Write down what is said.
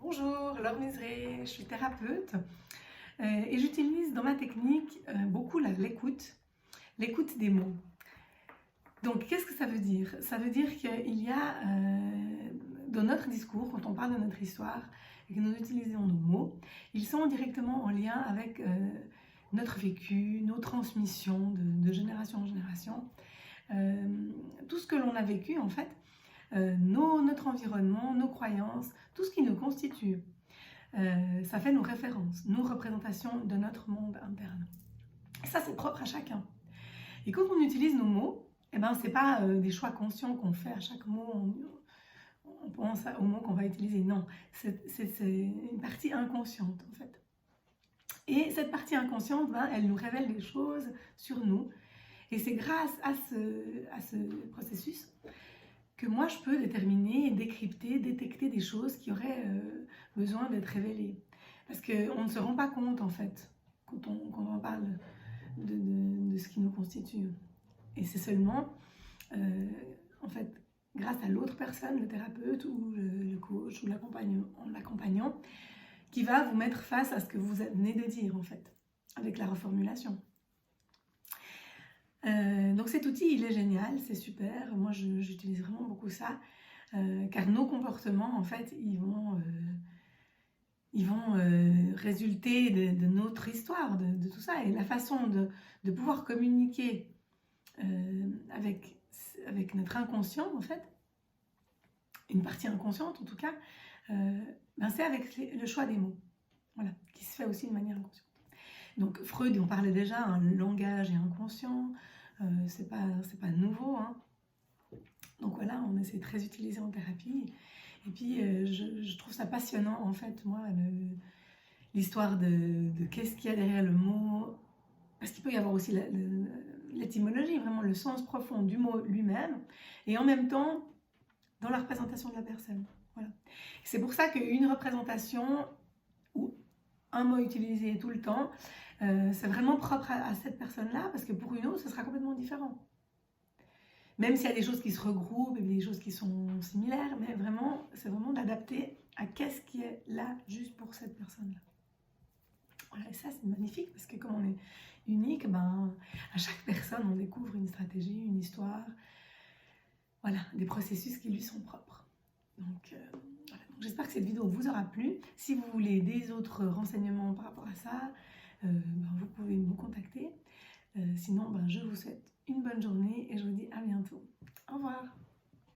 Bonjour, Laure Miseré, je suis thérapeute et j'utilise dans ma technique beaucoup l'écoute des mots. Donc qu'est-ce que ça veut dire? Ça veut dire qu'il y a dans notre discours, quand on parle de notre histoire et que nous utilisons nos mots, ils sont directement en lien avec notre vécu, nos transmissions de génération en génération. Tout ce que l'on a vécu en fait, notre environnement, nos croyances, tout ce qui nous constitue. Ça fait nos références, nos représentations de notre monde interne. Et ça, c'est propre à chacun. Et quand on utilise nos mots, eh ben, ce n'est pas des choix conscients qu'on fait à chaque mot, on pense aux mots qu'on va utiliser. Non, c'est une partie inconsciente en fait. Et cette partie inconsciente, ben, elle nous révèle des choses sur nous. Et c'est grâce à ce processus que moi je peux déterminer, décrypter, détecter des choses qui auraient besoin d'être révélées. Parce qu'on ne se rend pas compte en fait, quand on parle de ce qui nous constitue. Et c'est seulement, en fait, grâce à l'autre personne, le thérapeute ou le coach ou l'accompagnant, qui va vous mettre face à ce que vous venez de dire en fait, avec la reformulation. Donc cet outil, il est génial, c'est super. Moi, j'utilise vraiment beaucoup ça, car nos comportements, en fait, ils vont résulter de notre histoire, de tout ça. Et la façon de pouvoir communiquer avec notre inconscient, en fait, une partie inconsciente en tout cas, ben c'est avec le choix des mots, voilà, qui se fait aussi de manière inconsciente. Donc Freud, on parlait déjà, un langage et inconscient, c'est pas nouveau, hein. Donc voilà, on essaie de très utiliser en thérapie. Et puis je trouve ça passionnant en fait, moi, l'histoire de qu'est-ce qu'il y a derrière le mot, parce qu'il peut y avoir aussi l'étymologie, vraiment le sens profond du mot lui-même, et en même temps dans la représentation de la personne. Voilà. C'est pour ça qu'une représentation ou un mot utilisé tout le temps, c'est vraiment propre à cette personne-là, parce que pour une autre, ce sera complètement différent. Même s'il y a des choses qui se regroupent et des choses qui sont similaires, mais vraiment, c'est vraiment d'adapter à qu'est-ce qui est là juste pour cette personne-là. Voilà, et ça, c'est magnifique, parce que comme on est unique, ben, à chaque personne, on découvre une stratégie, une histoire, voilà, des processus qui lui sont propres. Donc, voilà. Donc, j'espère que cette vidéo vous aura plu. Si vous voulez des autres renseignements par rapport à ça, ben, vous pouvez me contacter. Sinon, ben, je vous souhaite une bonne journée et je vous dis à bientôt. Au revoir.